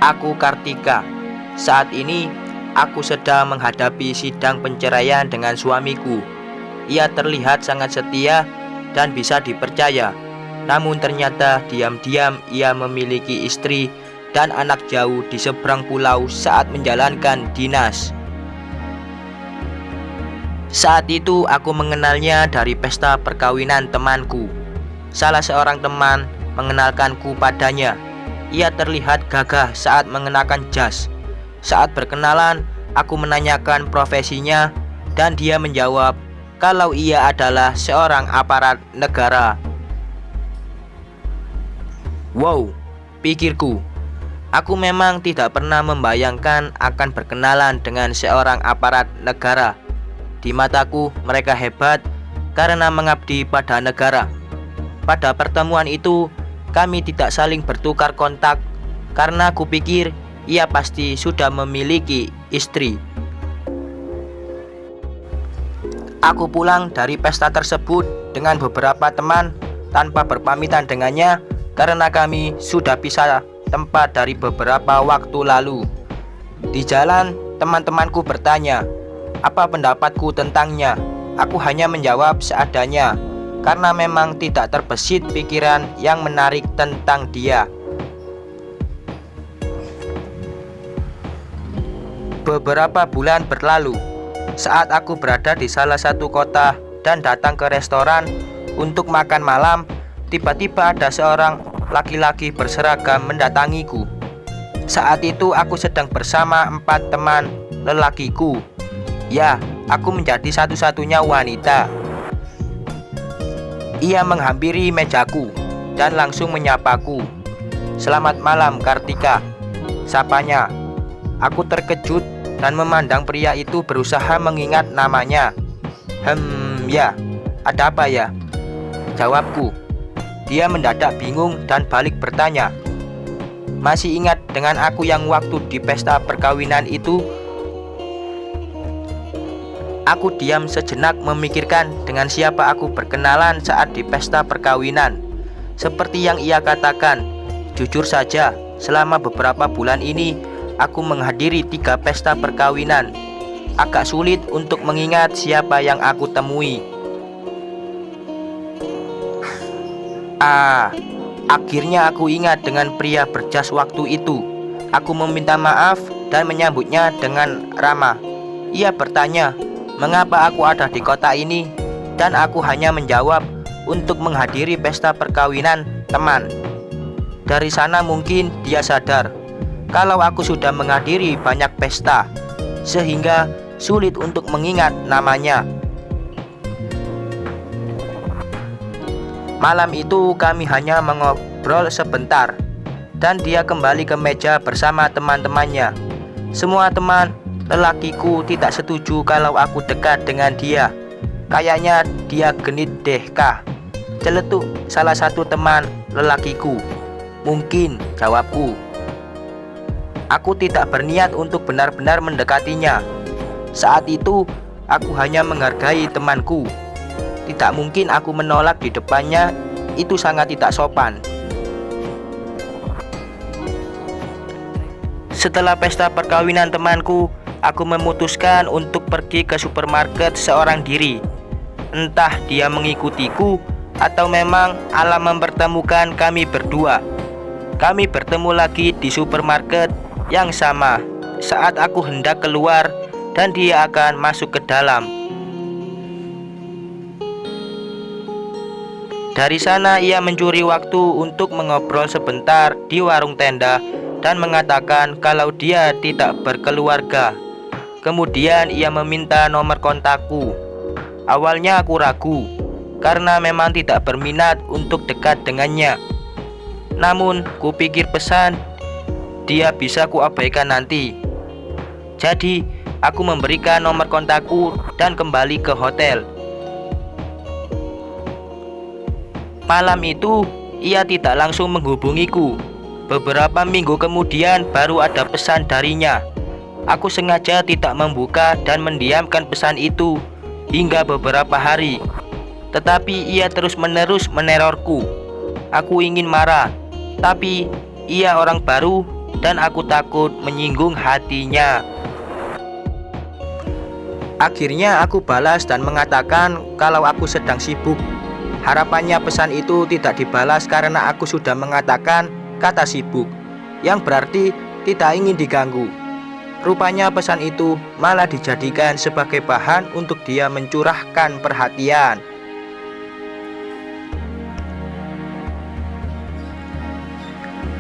Aku Kartika. Saat ini aku sedang menghadapi sidang perceraian dengan suamiku. Ia terlihat sangat setia dan bisa dipercaya. Namun ternyata diam-diam ia memiliki istri dan anak jauh di seberang pulau saat menjalankan dinas. Saat itu aku mengenalnya dari pesta perkawinan temanku. Salah seorang teman mengenalkanku padanya. Ia terlihat gagah saat mengenakan jas. Saat berkenalan, aku menanyakan profesinya dan dia menjawab kalau ia adalah seorang aparat negara. Wow, pikirku. Aku memang tidak pernah membayangkan akan berkenalan dengan seorang aparat negara. Di mataku mereka hebat karena mengabdi pada negara. Pada pertemuan itu kami tidak saling bertukar kontak karena kupikir ia pasti sudah memiliki istri. Aku pulang dari pesta tersebut dengan beberapa teman tanpa berpamitan dengannya karena kami sudah pisah tempat dari beberapa waktu lalu. Di jalan, teman-temanku bertanya, apa pendapatku tentangnya? Aku hanya menjawab seadanya karena memang tidak terbesit pikiran yang menarik tentang dia. Beberapa bulan berlalu, saat aku berada di salah satu kota dan datang ke restoran untuk makan malam, tiba-tiba ada seorang laki-laki berseragam mendatangiku. Saat itu aku sedang bersama 4 teman lelakiku. Ya, aku menjadi satu-satunya wanita. Ia menghampiri mejaku dan langsung menyapaku. Selamat malam Kartika, sapanya. Aku terkejut dan memandang pria itu berusaha mengingat namanya. Ya, ada apa ya? Jawabku. Dia mendadak bingung dan balik bertanya, masih ingat dengan aku yang waktu di pesta perkawinan itu? Aku diam sejenak memikirkan dengan siapa aku berkenalan saat di pesta perkawinan. Seperti yang ia katakan, jujur saja, selama beberapa bulan ini aku menghadiri 3 pesta perkawinan. Agak sulit untuk mengingat siapa yang aku temui. Akhirnya aku ingat dengan pria berjas waktu itu. Aku meminta maaf dan menyambutnya dengan ramah. Ia bertanya, mengapa aku ada di kota ini? Dan aku hanya menjawab untuk menghadiri pesta perkawinan teman. Dari sana mungkin dia sadar kalau aku sudah menghadiri banyak pesta, sehingga sulit untuk mengingat namanya. Malam itu kami hanya mengobrol sebentar, dan dia kembali ke meja bersama teman-temannya. Semua teman lelakiku tidak setuju kalau aku dekat dengan dia. Kayaknya dia genit deh kah? Celetuk salah satu teman lelakiku. Mungkin, jawabku. Aku tidak berniat untuk benar-benar mendekatinya. Saat itu aku hanya menghargai temanku. Tidak mungkin aku menolak di depannya, itu sangat tidak sopan. Setelah pesta perkawinan temanku, aku memutuskan untuk pergi ke supermarket seorang diri. Entah dia mengikutiku atau memang alam mempertemukan kami berdua. Kami bertemu lagi di supermarket yang sama saat aku hendak keluar dan dia akan masuk ke dalam. Dari sana ia mencuri waktu untuk mengobrol sebentar di warung tenda dan mengatakan kalau dia tidak berkeluarga. Kemudian ia meminta nomor kontakku. Awalnya aku ragu karena memang tidak berminat untuk dekat dengannya. Namun kupikir pesan dia bisa kuabaikan nanti. Jadi aku memberikan nomor kontakku dan kembali ke hotel. Malam itu ia tidak langsung menghubungiku. Beberapa minggu kemudian baru ada pesan darinya. Aku sengaja tidak membuka dan mendiamkan pesan itu hingga beberapa hari. Tetapi ia terus-menerus menerorku. Aku ingin marah, tapi ia orang baru dan aku takut menyinggung hatinya. Akhirnya aku balas dan mengatakan kalau aku sedang sibuk. Harapannya pesan itu tidak dibalas karena aku sudah mengatakan kata sibuk, yang berarti tidak ingin diganggu. Rupanya pesan itu malah dijadikan sebagai bahan untuk dia mencurahkan perhatian.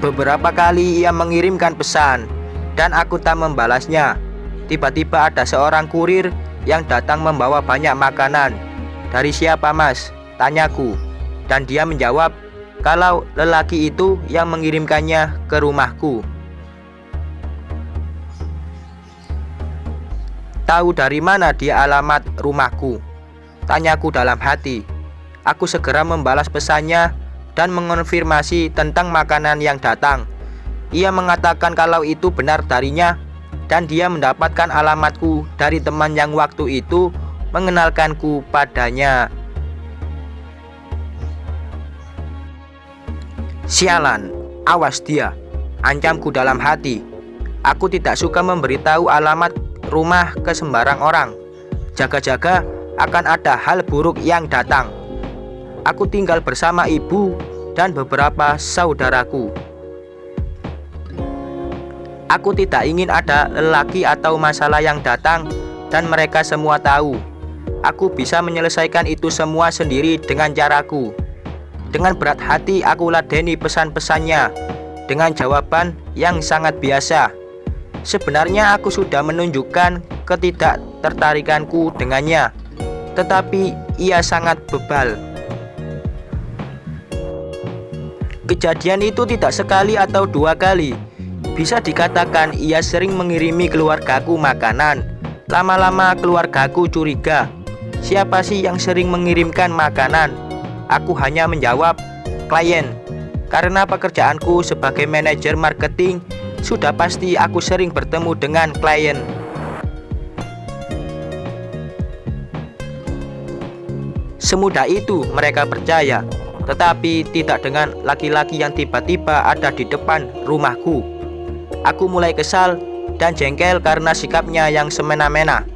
Beberapa kali ia mengirimkan pesan dan aku tak membalasnya. Tiba-tiba ada seorang kurir yang datang membawa banyak makanan. "Dari siapa, Mas?" tanyaku. Dan dia menjawab kalau lelaki itu yang mengirimkannya ke rumahku. "Tahu dari mana dia alamat rumahku?" tanyaku dalam hati. Aku segera membalas pesannya dan mengonfirmasi tentang makanan yang datang. Ia mengatakan kalau itu benar darinya dan dia mendapatkan alamatku dari teman yang waktu itu mengenalkanku padanya. "Sialan, awas dia," ancamku dalam hati. Aku tidak suka memberitahu alamat rumah ke sembarang orang. Jaga-jaga akan ada hal buruk yang datang. Aku tinggal bersama ibu dan beberapa saudaraku. Aku tidak ingin ada lelaki atau masalah yang datang dan mereka semua tahu. Aku bisa menyelesaikan itu semua sendiri dengan caraku. Dengan berat hati aku ladeni pesan-pesannya dengan jawaban yang sangat biasa. Sebenarnya aku sudah menunjukkan ketidaktertarikanku dengannya, tetapi ia sangat bebal. Kejadian itu tidak sekali atau dua kali. Bisa dikatakan ia sering mengirimi keluargaku makanan. Lama-lama keluargaku curiga, siapa sih yang sering mengirimkan makanan? Aku hanya menjawab, klien. Karena pekerjaanku sebagai manajer marketing, sudah pasti aku sering bertemu dengan klien. Semudah itu mereka percaya. Tetapi tidak dengan laki-laki yang tiba-tiba ada di depan rumahku. Aku mulai kesal dan jengkel karena sikapnya yang semena-mena.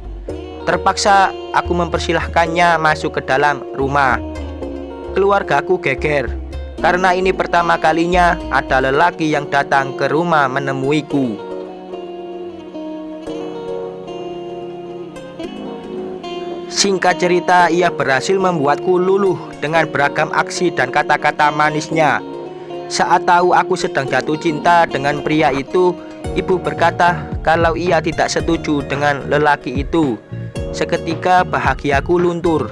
Terpaksa aku mempersilahkannya masuk ke dalam rumah. Keluargaku geger karena ini pertama kalinya ada lelaki yang datang ke rumah menemuiku. Singkat cerita, ia berhasil membuatku luluh dengan beragam aksi dan kata-kata manisnya. Saat tahu aku sedang jatuh cinta dengan pria itu, ibu berkata kalau ia tidak setuju dengan lelaki itu. Seketika bahagiaku luntur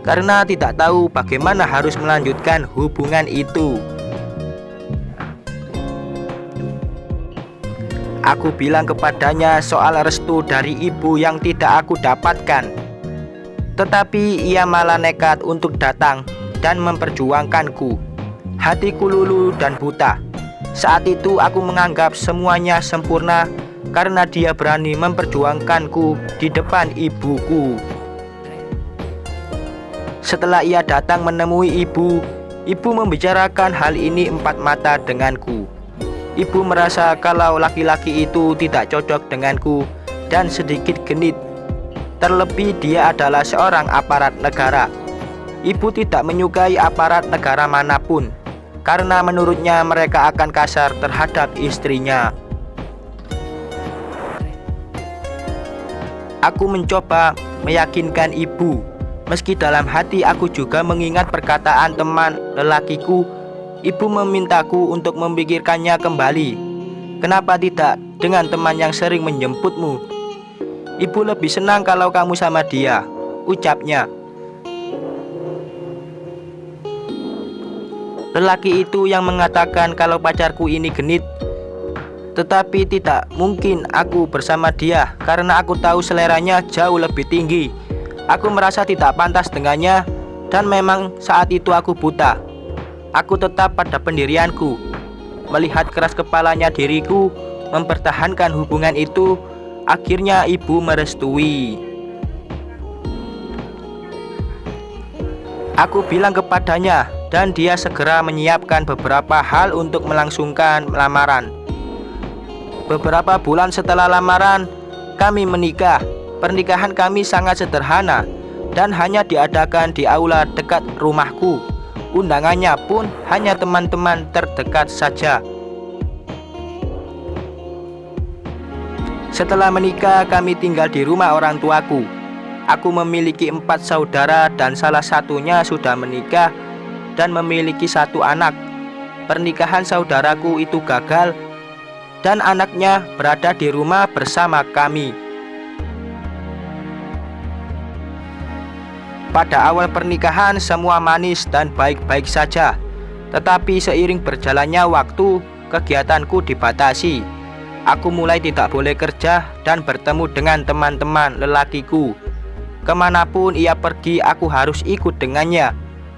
karena tidak tahu bagaimana harus melanjutkan hubungan itu. Aku bilang kepadanya soal restu dari ibu yang tidak aku dapatkan. Tetapi ia malah nekat untuk datang dan memperjuangkanku. Hatiku luluh dan buta. Saat itu aku menganggap semuanya sempurna karena dia berani memperjuangkanku di depan ibuku. Setelah ia datang menemui ibu membicarakan hal ini empat mata denganku. Ibu merasa kalau laki-laki itu tidak cocok denganku dan sedikit genit. Terlebih dia adalah seorang aparat negara. Ibu tidak menyukai aparat negara manapun karena menurutnya mereka akan kasar terhadap istrinya. Aku mencoba meyakinkan ibu, meski dalam hati aku juga mengingat perkataan teman lelakiku. Ibu memintaku untuk memikirkannya kembali. "Kenapa tidak dengan teman yang sering menjemputmu? Ibu lebih senang kalau kamu sama dia," ucapnya. Lelaki itu yang mengatakan kalau pacarku ini genit. Tetapi tidak mungkin aku bersama dia karena aku tahu seleranya jauh lebih tinggi. Aku merasa tidak pantas dengannya dan memang saat itu aku buta. Aku tetap pada pendirianku. Melihat keras kepalanya diriku mempertahankan hubungan itu, akhirnya ibu merestui. Aku bilang kepadanya dan dia segera menyiapkan beberapa hal untuk melangsungkan lamaran. Beberapa bulan setelah lamaran, kami menikah. Pernikahan kami sangat sederhana dan hanya diadakan di aula dekat rumahku. Undangannya pun hanya teman-teman terdekat saja. Setelah menikah, kami tinggal di rumah orang tuaku. Aku memiliki 4 saudara dan salah satunya sudah menikah dan memiliki 1 anak. Pernikahan saudaraku itu gagal dan anaknya berada di rumah bersama kami. Pada awal pernikahan semua manis dan baik-baik saja. Tetapi seiring berjalannya waktu, kegiatanku dibatasi. Aku mulai tidak boleh kerja dan bertemu dengan teman-teman lelakiku. Kemanapun ia pergi, aku harus ikut dengannya.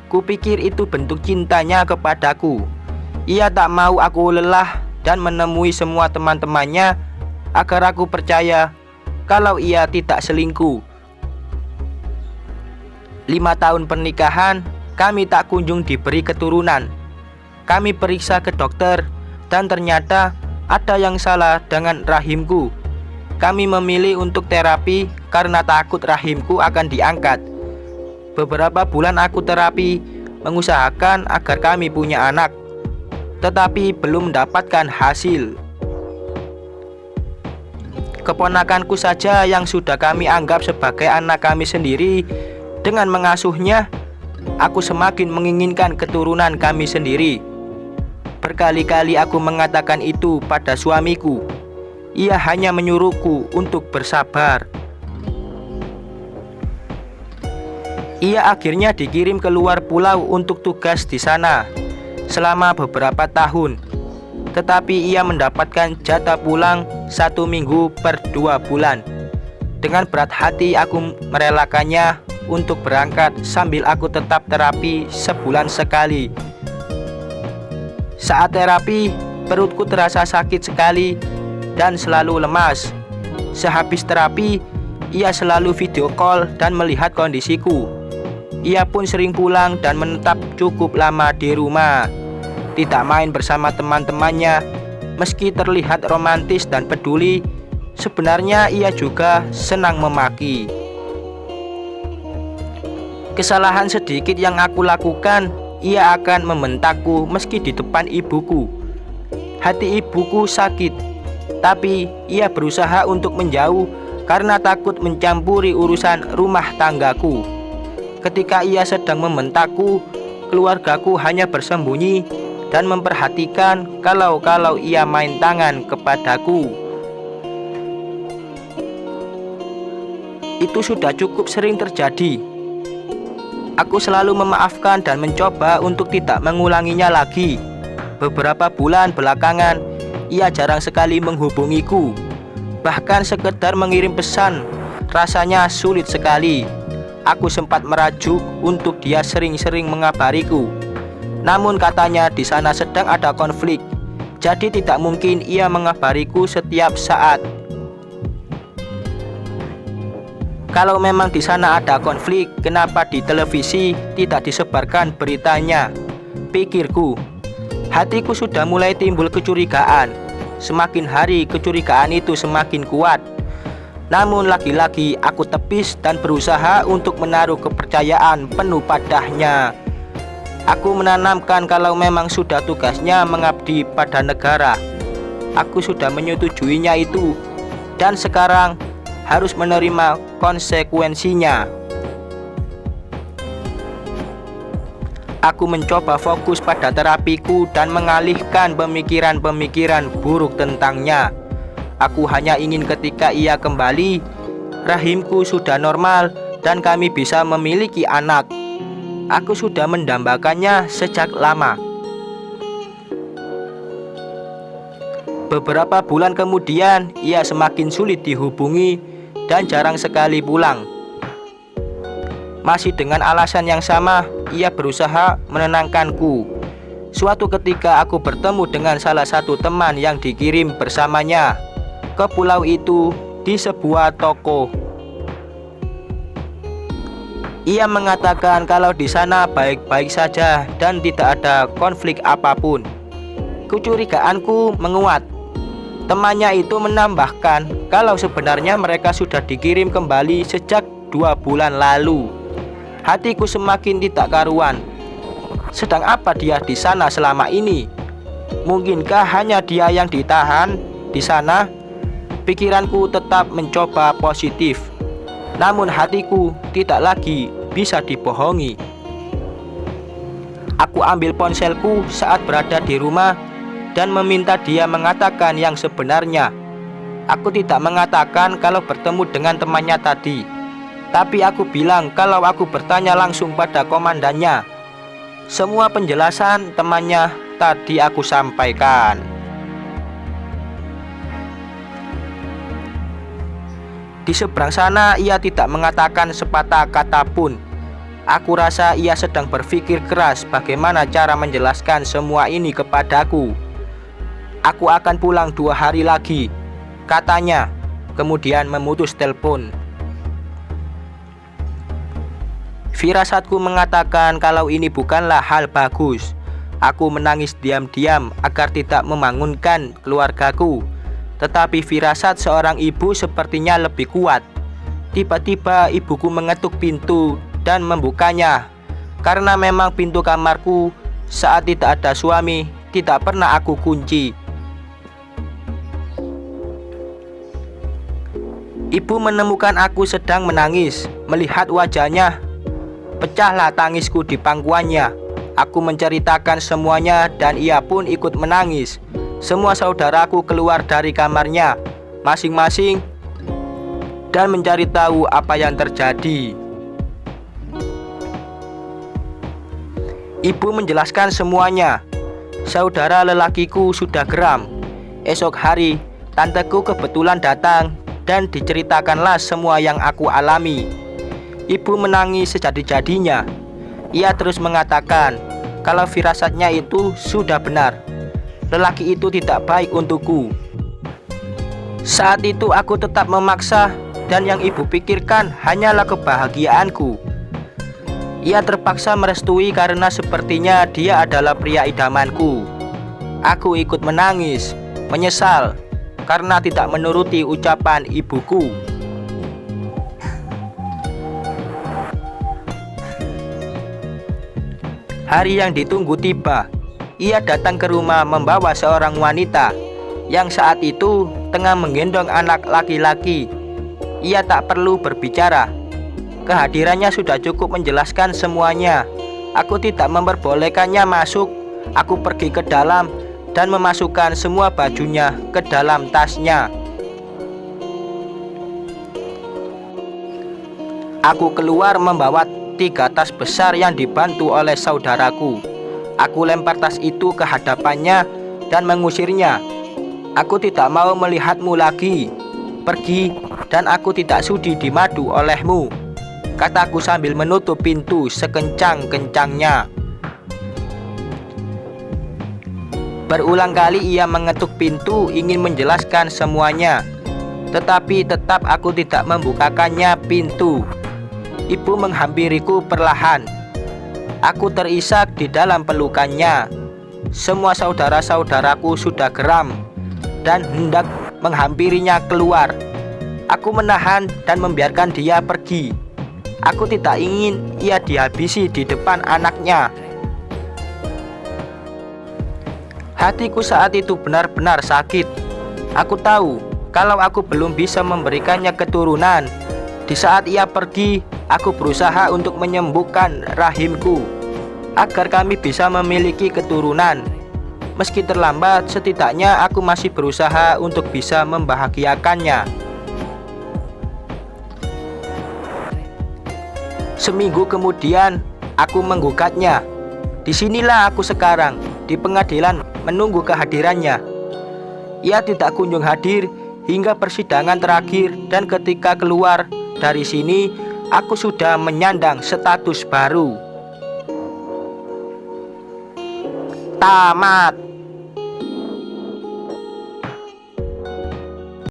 Kupikir itu bentuk cintanya kepadaku. Ia tak mau aku lelah dan menemui semua teman-temannya agar aku percaya kalau ia tidak selingkuh. 5 tahun pernikahan, kami tak kunjung diberi keturunan. Kami periksa ke dokter dan ternyata ada yang salah dengan rahimku. Kami memilih untuk terapi karena takut rahimku akan diangkat. Beberapa bulan aku terapi, mengusahakan agar kami punya anak, tetapi belum mendapatkan hasil. Keponakanku saja yang sudah kami anggap sebagai anak kami sendiri. Dengan mengasuhnya, aku semakin menginginkan keturunan kami sendiri. Berkali-kali aku mengatakan itu pada suamiku. Ia hanya menyuruhku untuk bersabar. Ia akhirnya dikirim keluar pulau untuk tugas di sana selama beberapa tahun. Tetapi ia mendapatkan jatah pulang 1 minggu per 2 bulan. Dengan berat hati aku merelakannya untuk berangkat sambil aku tetap terapi sebulan sekali. Saat terapi, perutku terasa sakit sekali dan selalu lemas. Sehabis terapi, ia selalu video call dan melihat kondisiku. Ia pun sering pulang dan menetap cukup lama di rumah. Tidak main bersama teman-temannya. Meski terlihat romantis dan peduli, sebenarnya ia juga senang memaki. Kesalahan sedikit yang aku lakukan, ia akan membentakku meski di depan ibuku. Hati ibuku sakit, tapi ia berusaha untuk menjauh karena takut mencampuri urusan rumah tanggaku. Ketika ia sedang membentakku, keluargaku hanya bersembunyi dan memperhatikan kalau ia main tangan kepadaku. Itu sudah cukup sering terjadi. Aku selalu memaafkan dan mencoba untuk tidak mengulanginya lagi. Beberapa bulan belakangan, ia jarang sekali menghubungiku. Bahkan sekedar mengirim pesan, rasanya sulit sekali. Aku sempat merajuk untuk dia sering-sering mengabariku. Namun katanya di sana sedang ada konflik, jadi tidak mungkin ia mengabariku setiap saat. Kalau memang di sana ada konflik, kenapa di televisi tidak disebarkan beritanya? Pikirku. Hatiku sudah mulai timbul kecurigaan. Semakin hari kecurigaan itu semakin kuat. Namun lagi-lagi aku tepis dan berusaha untuk menaruh kepercayaan penuh padanya. Aku menanamkan kalau memang sudah tugasnya mengabdi pada negara. Aku sudah menyetujuinya itu, dan sekarang harus menerima konsekuensinya. Aku mencoba fokus pada terapiku dan mengalihkan pemikiran-pemikiran buruk tentangnya. Aku hanya ingin ketika ia kembali, rahimku sudah normal dan kami bisa memiliki anak. Aku sudah mendambakannya sejak lama. Beberapa bulan kemudian, ia semakin sulit dihubungi dan jarang sekali pulang. Masih dengan alasan yang sama, ia berusaha menenangkanku. Suatu ketika aku bertemu dengan salah satu teman yang dikirim bersamanya ke pulau itu di sebuah toko. Ia mengatakan kalau di sana baik-baik saja dan tidak ada konflik apapun. Kecurigaanku menguat. Temannya itu menambahkan kalau sebenarnya mereka sudah dikirim kembali sejak 2 bulan lalu. Hatiku semakin tidak karuan. Sedang apa dia di sana selama ini? Mungkinkah hanya dia yang ditahan di sana? Pikiranku tetap mencoba positif, namun hatiku tidak lagi bisa dibohongi. Aku ambil ponselku saat berada di rumah dan meminta dia mengatakan yang sebenarnya. Aku tidak mengatakan kalau bertemu dengan temannya tadi, tapi aku bilang kalau aku bertanya langsung pada komandannya. Semua penjelasan temannya tadi aku sampaikan. Di seberang sana ia tidak mengatakan sepatah kata pun. Aku rasa ia sedang berpikir keras bagaimana cara menjelaskan semua ini kepadaku. Aku akan pulang 2 hari lagi, katanya, kemudian memutus telepon. Firasatku mengatakan kalau ini bukanlah hal bagus. Aku menangis diam-diam agar tidak membangunkan keluargaku. Tetapi firasat seorang ibu sepertinya lebih kuat. Tiba-tiba ibuku mengetuk pintu dan membukanya. Karena memang pintu kamarku saat tidak ada suami tidak pernah aku kunci. Ibu menemukan aku sedang menangis. Melihat wajahnya, pecahlah tangisku di pangkuannya. Aku menceritakan semuanya dan ia pun ikut menangis. Semua saudaraku keluar dari kamarnya masing-masing dan mencari tahu apa yang terjadi. Ibu menjelaskan semuanya. Saudara lelakiku sudah geram. Esok hari, tanteku kebetulan datang dan diceritakanlah semua yang aku alami. Ibu menangis sejadi-jadinya. Ia terus mengatakan kalau firasatnya itu sudah benar. Lelaki itu tidak baik untukku. Saat itu aku tetap memaksa dan yang ibu pikirkan hanyalah kebahagiaanku. Ia terpaksa merestui karena sepertinya dia adalah pria idamanku. Aku ikut menangis, menyesal karena tidak menuruti ucapan ibuku. Hari yang ditunggu tiba. Ia datang ke rumah membawa seorang wanita yang saat itu tengah menggendong anak laki-laki. Ia tak perlu berbicara. Kehadirannya sudah cukup menjelaskan semuanya. Aku tidak memperbolehkannya masuk. Aku pergi ke dalam dan memasukkan semua bajunya ke dalam tasnya. Aku keluar membawa 3 tas besar yang dibantu oleh saudaraku. Aku lempar tas itu ke hadapannya dan mengusirnya. Aku tidak mau melihatmu lagi. Pergi, dan aku tidak sudi dimadu olehmu, kataku sambil menutup pintu sekencang-kencangnya. Berulang kali ia mengetuk pintu ingin menjelaskan semuanya, tetapi tetap aku tidak membukakannya pintu. Ibu menghampiriku perlahan. Aku terisak di dalam pelukannya. Semua saudara-saudaraku sudah geram dan hendak menghampirinya keluar. Aku menahan dan membiarkan dia pergi. Aku tidak ingin ia dihabisi di depan anaknya. Hatiku saat itu benar-benar sakit. Aku tahu kalau aku belum bisa memberikannya keturunan. Di saat ia pergi, aku berusaha untuk menyembuhkan rahimku agar kami bisa memiliki keturunan. Meski terlambat, setidaknya aku masih berusaha untuk bisa membahagiakannya. Seminggu kemudian, aku menggugatnya. Disinilah aku sekarang, di pengadilan menunggu kehadirannya. Ia tidak kunjung hadir hingga persidangan terakhir, dan ketika keluar dari sini, aku sudah menyandang status baru. Tamat.